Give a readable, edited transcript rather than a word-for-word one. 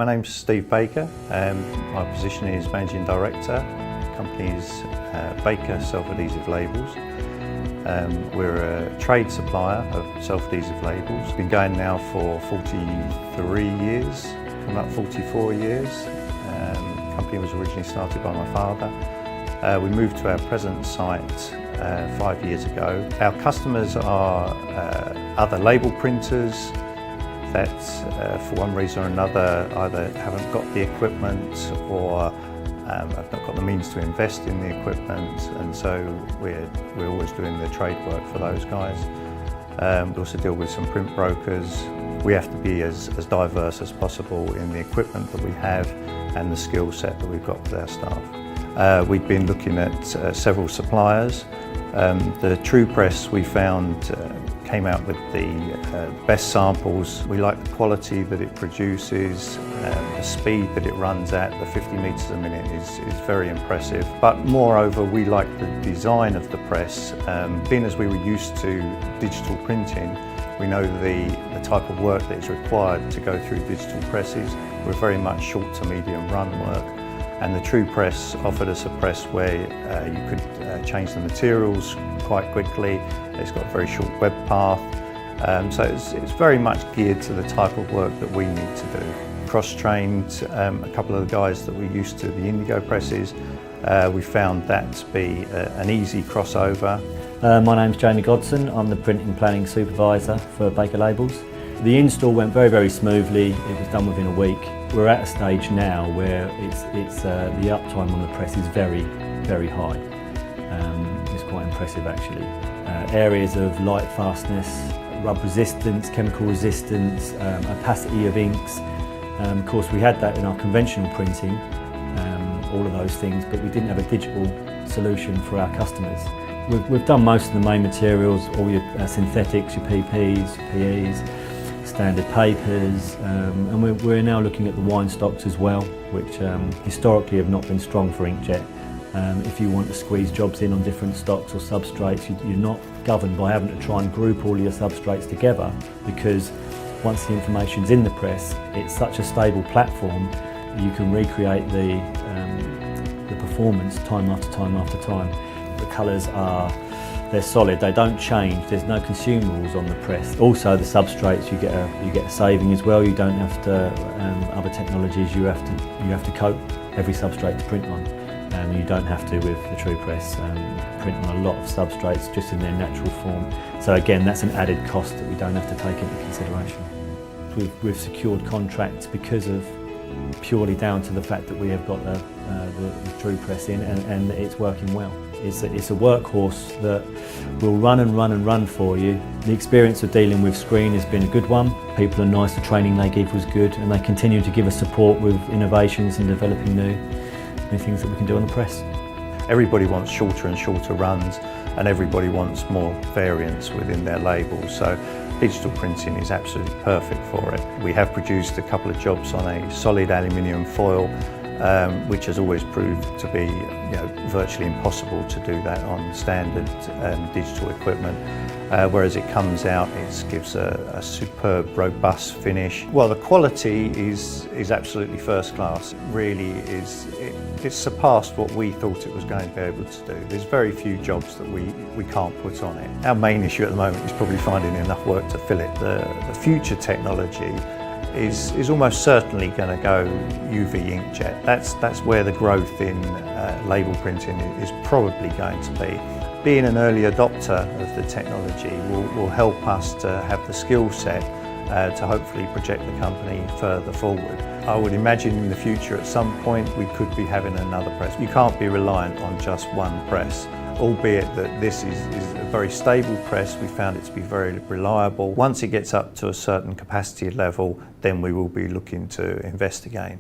My name's Steve Baker. My position is Managing Director. The company is Baker Self-Adhesive Labels. We're a trade supplier of self-adhesive labels. Been going now for 43 years, coming up 44 years. The company was originally started by my father. We moved to our present site 5 years ago. Our customers are other label printers that for one reason or another either haven't got the equipment or have not got the means to invest in the equipment, and so we're always doing the trade work for those guys. We also deal with some print brokers. We have to be as diverse as possible in the equipment that we have and the skill set that we've got with our staff. We've been looking at several suppliers. The Truepress we found came out with the best samples. We like the quality that it produces, the speed that it runs at, the 50 metres a minute is very impressive. But moreover, we like the design of the press. Being as we were used to digital printing, we know the type of work that is required to go through digital presses. We're very much short to medium run work. And the Truepress offered us a press where you could change the materials quite quickly. It's got a very short web path, so it's very much geared to the type of work that we need to do. Cross-trained a couple of the guys that we used to the Indigo presses. We found that to be an easy crossover. My name's Jamie Godson. I'm the printing planning supervisor for Baker Labels. The install went very smoothly. It was done within a week. We're at a stage now where the uptime on the press is very high. It's quite impressive actually. Areas of light fastness, rub resistance, chemical resistance, opacity of inks. Of course we had that in our conventional printing, all of those things, but we didn't have a digital solution for our customers. We've done most of the main materials, all your synthetics, your PPs, your PEs, standard papers, and we're now looking at the wine stocks as well, which historically have not been strong for inkjet. If you want to squeeze jobs in on different stocks or substrates, you're not governed by having to try and group all your substrates together, because once the information's in the press, it's such a stable platform, you can recreate the performance time after time after time. The colours they're solid, they don't change, there's no consumables on the press. Also the substrates, you get a saving as well. You don't have to, other technologies you have to coat every substrate to print on. You don't have to with the Truepress, print on a lot of substrates just in their natural form. So again, that's an added cost that we don't have to take into consideration. We've secured contracts because of purely down to the fact that we have got the Truepress in and it's working well. It's a workhorse that will run and run and run for you. The experience of dealing with screen has been a good one. People are nice, the training they give was good, and they continue to give us support with innovations and developing new things that we can do on the press. Everybody wants shorter and shorter runs, and everybody wants more variance within their labels, so digital printing is absolutely perfect for it. We have produced a couple of jobs on a solid aluminium foil, which has always proved to be virtually impossible to do that on standard digital equipment. Whereas it comes out, it gives a superb, robust finish. Well, the quality is absolutely first class. It really is. It's surpassed what we thought it was going to be able to do. There's very few jobs that we can't put on it. Our main issue at the moment is probably finding enough work to fill it. The future technology is almost certainly going to go UV inkjet. That's where the growth in label printing is probably going to be. Being an early adopter of the technology will help us to have the skill set to hopefully project the company further forward. I would imagine in the future at some point we could be having another press. You can't be reliant on just one press, albeit that this is a very stable press. We found it to be very reliable. Once it gets up to a certain capacity level, then we will be looking to invest again.